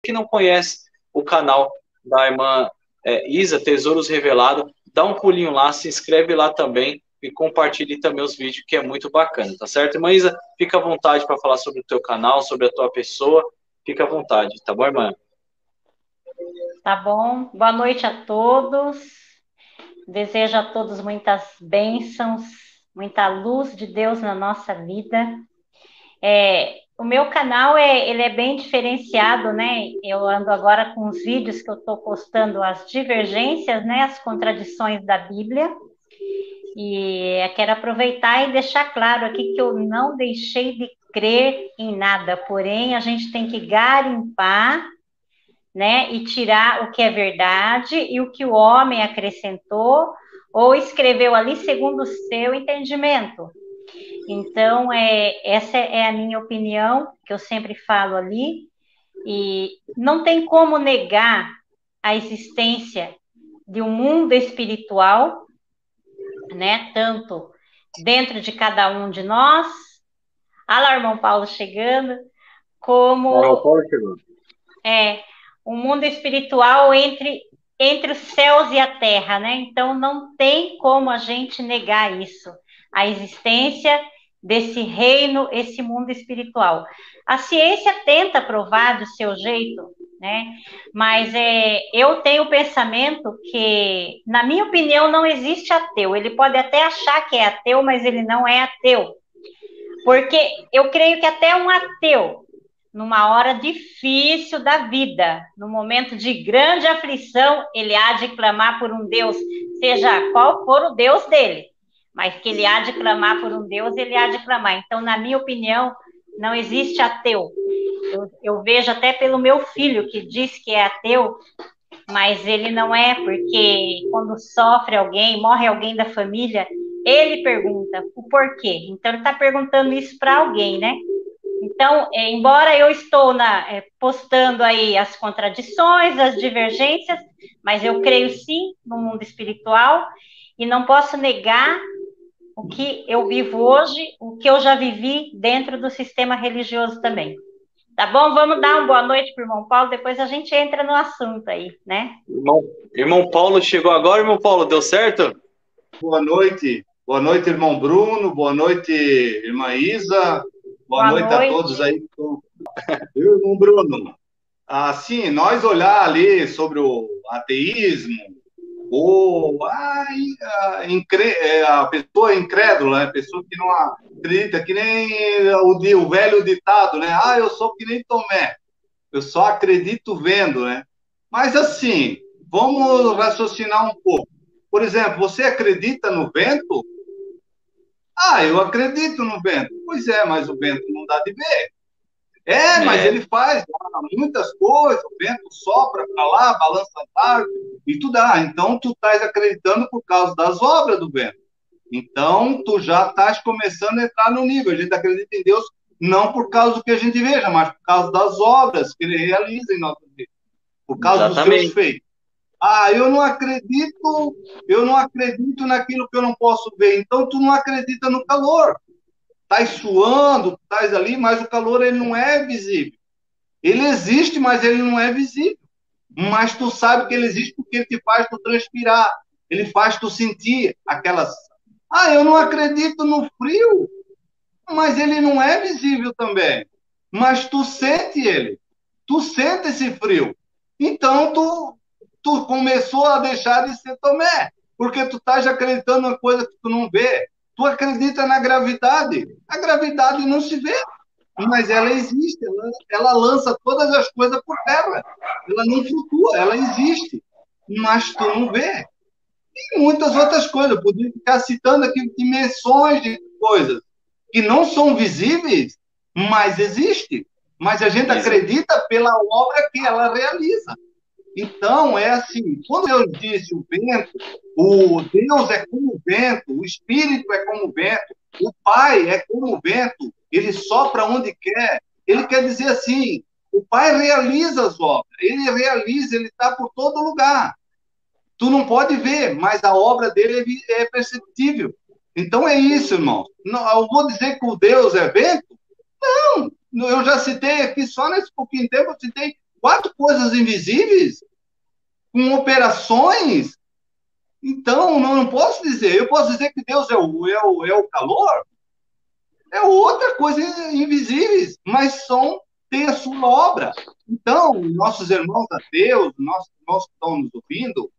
que não conhece o canal da irmã Isa, Tesouros Revelados, dá um pulinho lá, se inscreve lá também e compartilhe também os vídeos, que é muito bacana, tá certo? Irmã Isa, fica à vontade para falar sobre o teu canal, sobre a tua pessoa, fica à vontade, tá bom, irmã? Tá bom? Boa noite a todos. Desejo a todos muitas bênçãos, muita luz de Deus na nossa vida. O meu canal ele é bem diferenciado, né? Eu ando agora com os vídeos que eu estou postando as divergências, né? As contradições da Bíblia. E eu quero aproveitar e deixar claro aqui que eu não deixei de crer em nada, porém a gente tem que garimpar, né, e tirar o que é verdade e o que o homem acrescentou ou escreveu ali segundo o seu entendimento. Então, essa é a minha opinião, que eu sempre falo ali, e não tem como negar a existência de um mundo espiritual, né, tanto dentro de cada um de nós, olha lá o irmão Paulo chegando, como é, um mundo espiritual entre os céus e a terra, né? Então não tem como a gente negar isso, a existência desse reino, esse mundo espiritual. A ciência tenta provar do seu jeito, né? Mas eu tenho o pensamento que, na minha opinião, não existe ateu. Ele pode até achar que é ateu, mas ele não é ateu. Porque eu creio que até um ateu, numa hora difícil da vida, no momento de grande aflição, ele há de clamar por um Deus, seja qual for o Deus dele, mas que ele há de clamar por um Deus, ele há de clamar. Então, na minha opinião, não existe ateu. Eu vejo até pelo meu filho, que diz que é ateu, mas ele não é, porque quando sofre alguém, morre alguém da família, ele pergunta o porquê. Então, ele está perguntando isso para alguém, né? Então, embora eu estou postando aí as contradições, as divergências, mas eu creio sim no mundo espiritual e não posso negar o que eu vivo hoje, o que eu já vivi dentro do sistema religioso também. Tá bom? Vamos dar uma boa noite para o irmão Paulo, depois a gente entra no assunto aí, né? Irmão Paulo chegou agora, irmão Paulo, deu certo? Boa noite, irmão Bruno, boa noite, irmã Isa, boa noite a todos aí. Eu, irmão Bruno, assim, nós olhar ali sobre o ateísmo, ou a pessoa incrédula, né? A pessoa que não acredita, que nem o velho ditado, né? Eu sou que nem Tomé, eu só acredito vendo, né? Mas assim, vamos raciocinar um pouco. Por exemplo, você acredita no vento? Eu acredito no vento. Pois é, mas o vento não dá de ver. Mas ele faz muitas coisas, o vento sopra para lá, balança a árvore, e tu dá. Então, tu estás acreditando por causa das obras do vento. Então, tu já estás começando a entrar no nível. A gente acredita em Deus não por causa do que a gente veja, mas por causa das obras que ele realiza em nossa vida, por causa dos seus feitos. Eu não acredito naquilo que eu não posso ver. Então, tu não acredita no calor. Estás suando, estás ali, mas o calor ele não é visível. Ele existe, mas ele não é visível. Mas tu sabe que ele existe porque ele te faz tu transpirar. Ele faz tu sentir aquelas... eu não acredito no frio, mas ele não é visível também. Mas tu sente ele. Tu sente esse frio. Então, tu começou a deixar de ser Tomé, porque tu estás acreditando em uma coisa que tu não vê. Tu acredita na gravidade. A gravidade não se vê, mas ela existe. Ela lança todas as coisas por terra. Ela não flutua, ela existe, mas tu não vê. E muitas outras coisas. Eu podia ficar citando aqui dimensões de coisas que não são visíveis, mas existem. Mas a gente acredita pela obra que ela realiza. Então, é assim, quando Deus disse o vento, o Deus é como o vento, o Espírito é como o vento, o Pai é como o vento, ele sopra onde quer. Ele quer dizer assim, o Pai realiza as obras, ele realiza, ele está por todo lugar. Tu não pode ver, mas a obra dele é perceptível. Então é isso, irmão. Não, eu vou dizer que o Deus é vento? Não, eu já citei aqui, só nesse pouquinho tempo, eu citei quatro coisas invisíveis com operações. Então, não posso dizer. Eu posso dizer que Deus é o calor? É outra coisa invisíveis, mas tem a sua obra. Então, nossos irmãos ateus, nossos irmãos que estão nos ouvindo,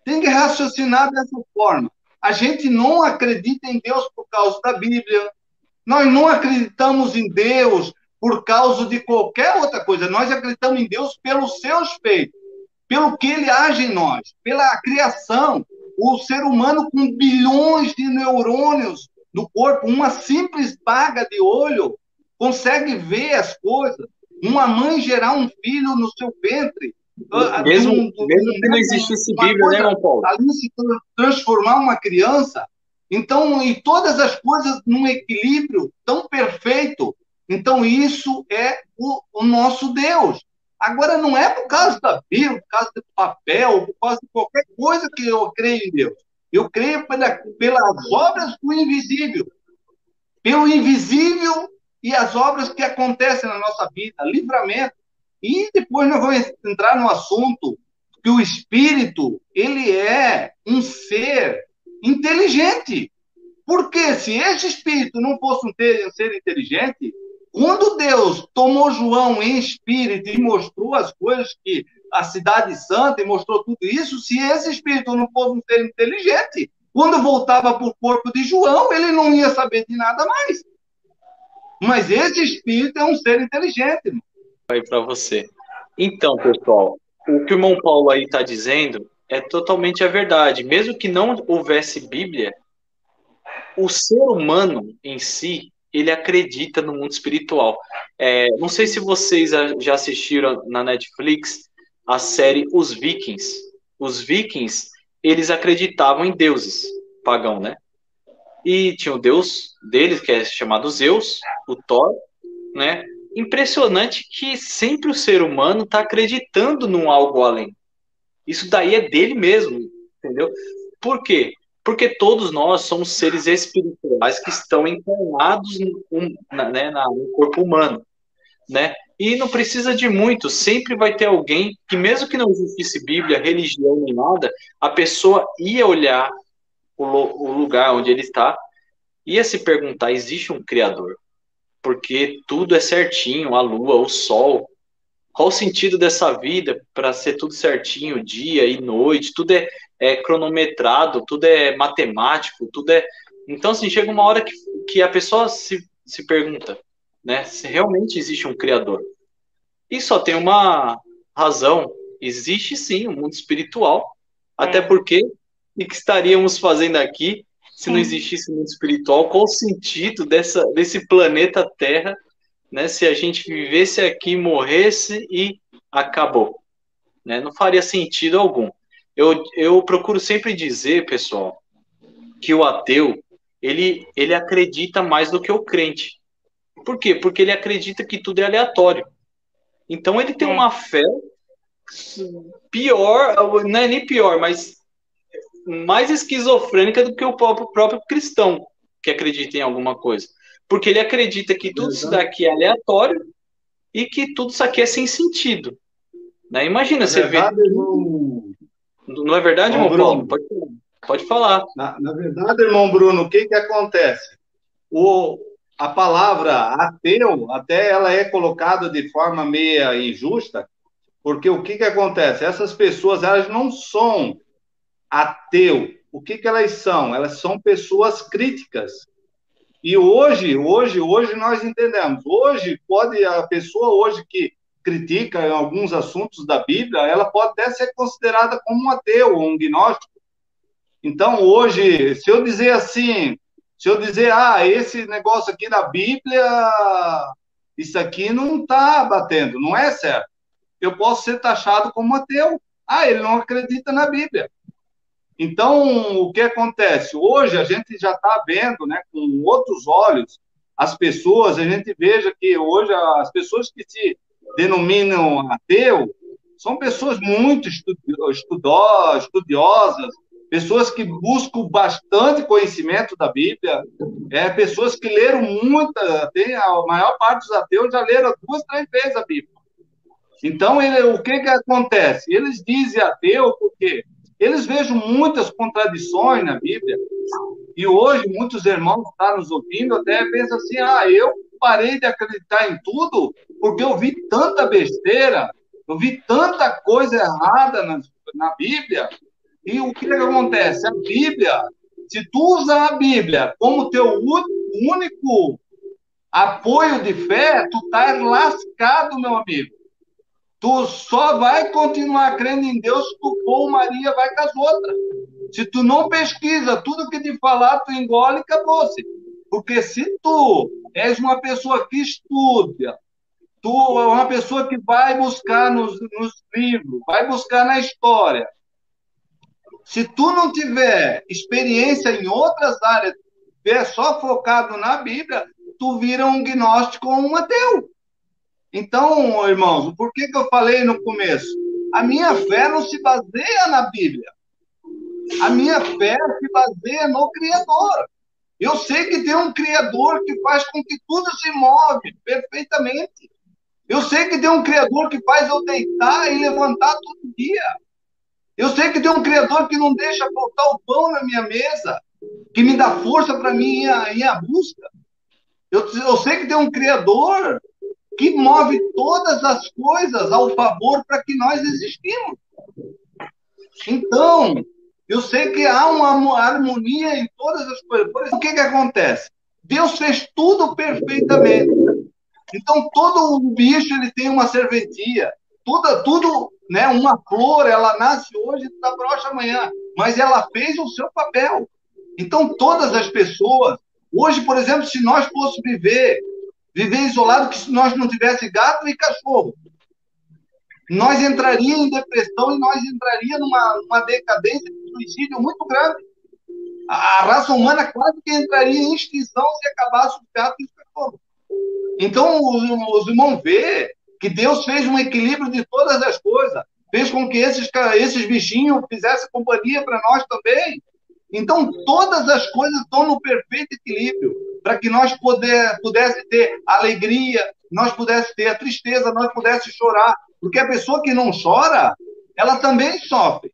tem que raciocinar dessa forma. A gente não acredita em Deus por causa da Bíblia. Nós não acreditamos em Deus por causa de qualquer outra coisa. Nós acreditamos em Deus pelos seus feitos, pelo que Ele age em nós, pela criação. O ser humano com bilhões de neurônios no corpo, uma simples baga de olho, consegue ver as coisas. Uma mãe gerar um filho no seu ventre. Mesmo que não existisse Bíblia, né, irmão Paulo? Ali se transformar uma criança. Então, e todas as coisas num equilíbrio tão perfeito. Então, isso é o nosso Deus. Agora, não é por causa da Bíblia, por causa do papel, por causa de qualquer coisa que eu creio em Deus. Eu creio pelas obras do invisível. Pelo invisível e as obras que acontecem na nossa vida, livramento. E depois nós vamos entrar no assunto que o Espírito, ele é um ser inteligente. Porque se esse Espírito não fosse um ser inteligente, quando Deus tomou João em espírito e mostrou as coisas que a cidade santa e mostrou tudo isso, se esse Espírito não fosse um ser inteligente, quando voltava para o corpo de João, ele não ia saber de nada mais. Mas esse Espírito é um ser inteligente, irmão. Aí para você. Então, pessoal, o que o irmão Paulo aí está dizendo é totalmente a verdade. Mesmo que não houvesse Bíblia, o ser humano em si, ele acredita no mundo espiritual. Não sei se vocês já assistiram na Netflix a série Os Vikings. Os Vikings, eles acreditavam em deuses pagão, né? E tinha o deus deles, que é chamado Zeus, o Thor, né? Impressionante que sempre o ser humano está acreditando num algo além. Isso daí é dele mesmo, entendeu? Por quê? Porque todos nós somos seres espirituais que estão encarnados no corpo humano, né? E não precisa de muito, sempre vai ter alguém que, mesmo que não existisse Bíblia, religião nem nada, a pessoa ia olhar o lugar onde ele está, ia se perguntar, existe um Criador? Porque tudo é certinho, a lua, o sol. Qual o sentido dessa vida para ser tudo certinho, dia e noite? Tudo é cronometrado, tudo é matemático, tudo é. Então, assim, chega uma hora que a pessoa se pergunta, né, se realmente existe um Criador. E só tem uma razão: existe sim um mundo espiritual. Até porque o que estaríamos fazendo aqui se não existisse mundo espiritual? Qual o sentido desse planeta Terra, né, se a gente vivesse aqui, morresse e acabou, né? Não faria sentido algum. Eu procuro sempre dizer, pessoal, que o ateu, ele acredita mais do que o crente. Por quê? Porque ele acredita que tudo é aleatório. Então ele tem uma fé pior, não é nem pior, mas mais esquizofrênica do que o próprio cristão que acredita em alguma coisa. Porque ele acredita que tudo isso daqui é aleatório e que tudo isso aqui é sem sentido. Né? Imagina, você vê... Não é verdade, irmão Paulo? Pode falar. Na verdade, irmão Bruno, o que acontece? A palavra ateu, até ela é colocada de forma meia injusta, porque o que acontece? Essas pessoas, elas não são ateu. O que elas são? Elas são pessoas críticas. E hoje nós entendemos. Hoje, a pessoa hoje que critica em alguns assuntos da Bíblia, ela pode até ser considerada como um ateu, um gnóstico. Então, hoje, se eu dizer, esse negócio aqui da Bíblia, isso aqui não está batendo, não é certo. Eu posso ser taxado como ateu. Ele não acredita na Bíblia. Então, o que acontece? Hoje, a gente já está vendo, né, com outros olhos, as pessoas, a gente veja que hoje as pessoas que se denominam ateu são pessoas muito estudiosas, pessoas que buscam bastante conhecimento da Bíblia, pessoas que leram a maior parte dos ateus já leram 2, 3 vezes a Bíblia. Então, o que acontece? Eles dizem ateu porque eles vejam muitas contradições na Bíblia. E hoje, muitos irmãos que estão nos ouvindo até pensam assim, eu parei de acreditar em tudo porque eu vi tanta besteira, eu vi tanta coisa errada na Bíblia. E o que acontece? A Bíblia, se tu usar a Bíblia como teu único apoio de fé, tu está lascado, meu amigo. Tu só vai continuar crendo em Deus se tu for Maria, vai com as outras. Se tu não pesquisa tudo que te falar, tu engole e acabou-se. Porque se tu és uma pessoa que estuda, tu é uma pessoa que vai buscar nos livros, vai buscar na história. Se tu não tiver experiência em outras áreas, é só focado na Bíblia, tu vira um gnóstico ou um ateu. Então, irmãos, por que eu falei no começo? A minha fé não se baseia na Bíblia. A minha fé se baseia no Criador. Eu sei que tem um Criador que faz com que tudo se move perfeitamente. Eu sei que tem um Criador que faz eu deitar e levantar todo dia. Eu sei que tem um Criador que não deixa faltar o pão na minha mesa, que me dá força para mim ir à busca. Eu sei que tem um Criador que move todas as coisas ao favor para que nós existimos. Então, eu sei que há uma harmonia em todas as coisas. Por isso, o que acontece? Deus fez tudo perfeitamente. Então, todo bicho ele tem uma serventia. Tudo, né? Uma flor, ela nasce hoje e está broxa amanhã. Mas ela fez o seu papel. Então, todas as pessoas... Hoje, por exemplo, se nós fôssemos viver isolado, que se nós não tivesse gato e cachorro, nós entraríamos em depressão e nós entraríamos numa decadência de suicídio muito grande. A raça humana quase que entraria em extinção se acabasse os gatos e os cachorros. Então, os irmãos vê que Deus fez um equilíbrio de todas as coisas, fez com que esses bichinhos fizessem companhia para nós também. Então, todas as coisas estão no perfeito equilíbrio, para que nós pudéssemos ter alegria, nós pudéssemos ter a tristeza, nós pudéssemos chorar. Porque a pessoa que não chora, ela também sofre.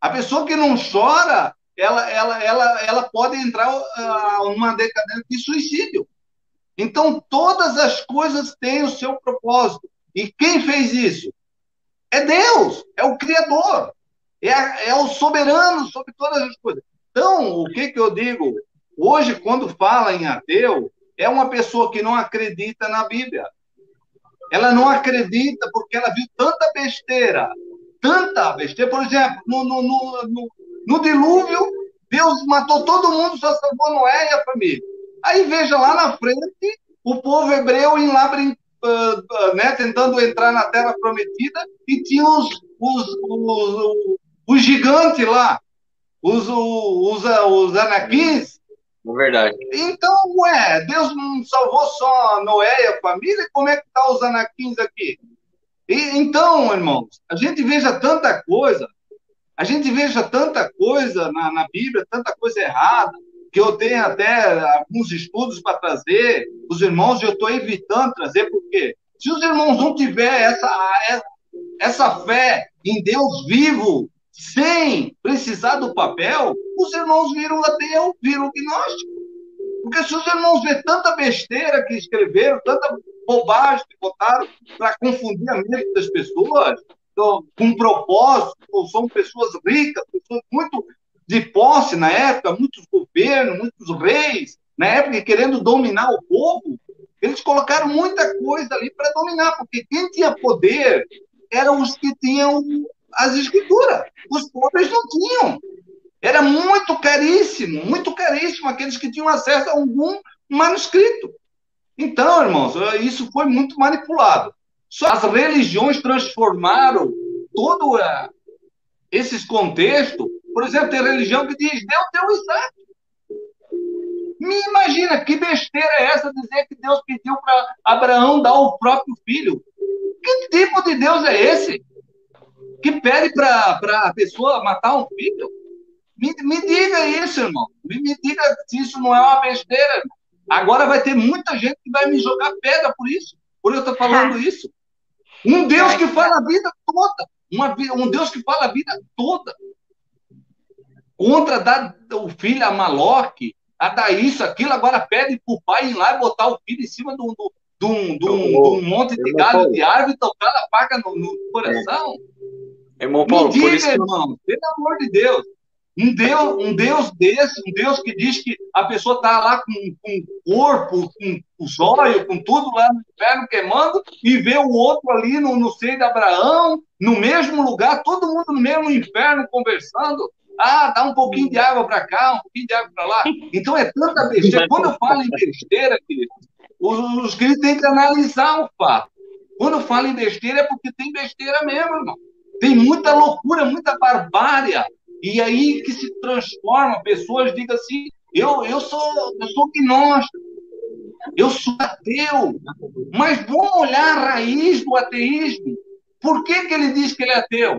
A pessoa que não chora, ela pode entrar numa decadência de suicídio. Então, todas as coisas têm o seu propósito. E quem fez isso? É Deus, é o Criador, é o soberano sobre todas as coisas. Então, o que eu digo? Hoje, quando fala em ateu, é uma pessoa que não acredita na Bíblia. Ela não acredita porque ela viu tanta besteira. Por exemplo, no dilúvio, Deus matou todo mundo, só salvou Noé e a família. Aí veja lá na frente, o povo hebreu em lá tentando entrar na terra prometida e tinha os gigantes lá, os anaquins. É verdade. Então, Deus não salvou só Noé e a família, como é que estão os anaquins aqui? Então, irmãos, a gente veja tanta coisa na Bíblia, tanta coisa errada, que eu tenho até alguns estudos para trazer, os irmãos, eu estou evitando trazer, porque se os irmãos não tiverem essa fé em Deus vivo, sem precisar do papel, os irmãos viram ateu, viram gnóstico. Porque se os irmãos vêem tanta besteira que escreveram, tanta bobagem que botaram para confundir a mente das pessoas, com propósito, são pessoas ricas, pessoas muito de posse na época, muitos governos, muitos reis, na época querendo dominar o povo, eles colocaram muita coisa ali para dominar, porque quem tinha poder eram os que tinham as escrituras. Os pobres não tinham. Era muito caríssimo aqueles que tinham acesso a algum manuscrito. Então, irmãos, isso foi muito manipulado. Só as religiões transformaram todo esses contextos. Por exemplo, tem religião que diz, Deus deu Isaac. Me imagina, que besteira é essa dizer que Deus pediu para Abraão dar o próprio filho? Que tipo de Deus é esse? Que pede para a pessoa matar um filho? Me diga isso, irmão. Me diga se isso não é uma besteira, irmão. Agora vai ter muita gente que vai me jogar pedra por isso, por eu estar falando isso. Um Deus que fala a vida toda. Um Deus que fala a vida toda. Contra o filho a Maloque, a dar isso, aquilo, agora pede para o pai ir lá e botar o filho em cima de um monte de galho de árvore e tocar a faca no coração. Irmão Paulo, Me diga, por isso irmão, pelo amor de Deus. Um Deus desse, um Deus que diz que a pessoa está lá com o corpo, com o zóio, com tudo lá no inferno queimando, e vê o outro ali no seio de Abraão, no mesmo lugar, todo mundo no mesmo inferno conversando. Ah, dá um pouquinho de água para cá, um pouquinho de água para lá. Então é tanta besteira. Quando eu falo em besteira, querido, os crentes têm que analisar o fato. Quando eu falo em besteira é porque tem besteira mesmo, irmão. Tem muita loucura, muita barbárie. E aí que se transforma, pessoas digam assim, eu sou gnóstico, eu sou ateu. Mas vamos olhar a raiz do ateísmo. Por que ele diz que ele é ateu?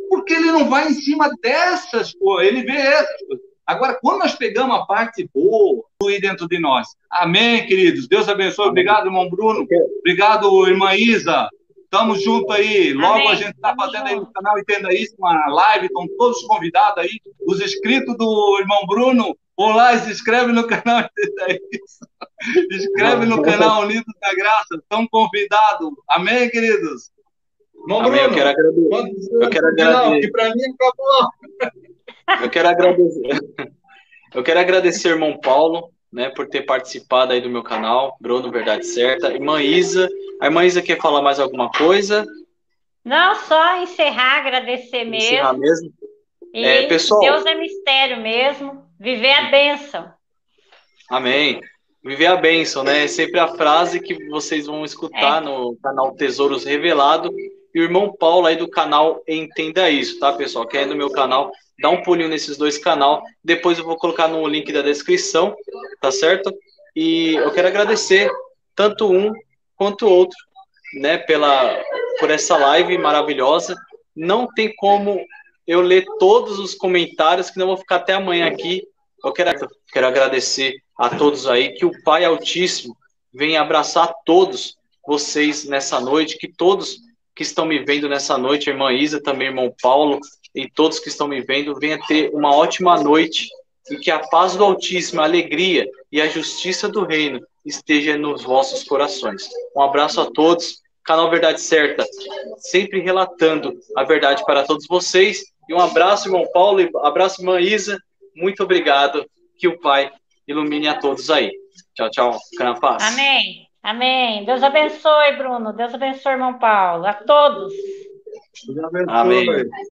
Porque ele não vai em cima dessas coisas, ele vê essas coisas. Agora, quando nós pegamos a parte boa, fluir dentro de nós. Amém, queridos. Deus abençoe. Obrigado, irmão Bruno. Obrigado, irmã Isa. Tamo junto aí. Logo Amém. A gente está fazendo aí no canal Entenda Isso, uma live, estão todos convidados aí. Os inscritos do irmão Bruno, olá, se inscreve no canal Entenda Isso. Inscreve no canal Unidos da Graça. Estão convidados. Amém, queridos? Irmão Bruno, eu quero agradecer. Que para mim acabou. Eu quero agradecer, irmão Paulo, né, por ter participado aí do meu canal, Bruno Verdade Certa. Irmã Isa, a irmã Isa quer falar mais alguma coisa? Não, só encerrar, agradecer mesmo. Encerrar mesmo. E pessoal, Deus é mistério mesmo, viver a bênção. Amém. Viver a bênção, né? É sempre a frase que vocês vão escutar no canal Tesouros Revelado. E o irmão Paulo aí do canal Entenda Isso, tá, pessoal? Quem é do meu canal, dá um pulinho nesses dois canais. Depois eu vou colocar no link da descrição, tá certo? E eu quero agradecer tanto um quanto o outro, né, por essa live maravilhosa. Não tem como eu ler todos os comentários, que não vou ficar até amanhã aqui. Eu quero agradecer a todos aí, que o Pai Altíssimo venha abraçar todos vocês nessa noite, que todos que estão me vendo nessa noite, a irmã Isa, também irmão Paulo, e todos que estão me vendo, venha ter uma ótima noite, e que a paz do Altíssimo, a alegria e a justiça do Reino esteja nos vossos corações. Um abraço a todos, canal Verdade Certa, sempre relatando a verdade para todos vocês, e um abraço, irmão Paulo, e abraço, irmã Isa, muito obrigado, que o Pai ilumine a todos aí. Tchau, tchau, fica na paz. Amém. Amém. Deus abençoe, Bruno. Deus abençoe, irmão Paulo. A todos. Deus abençoe. Amém.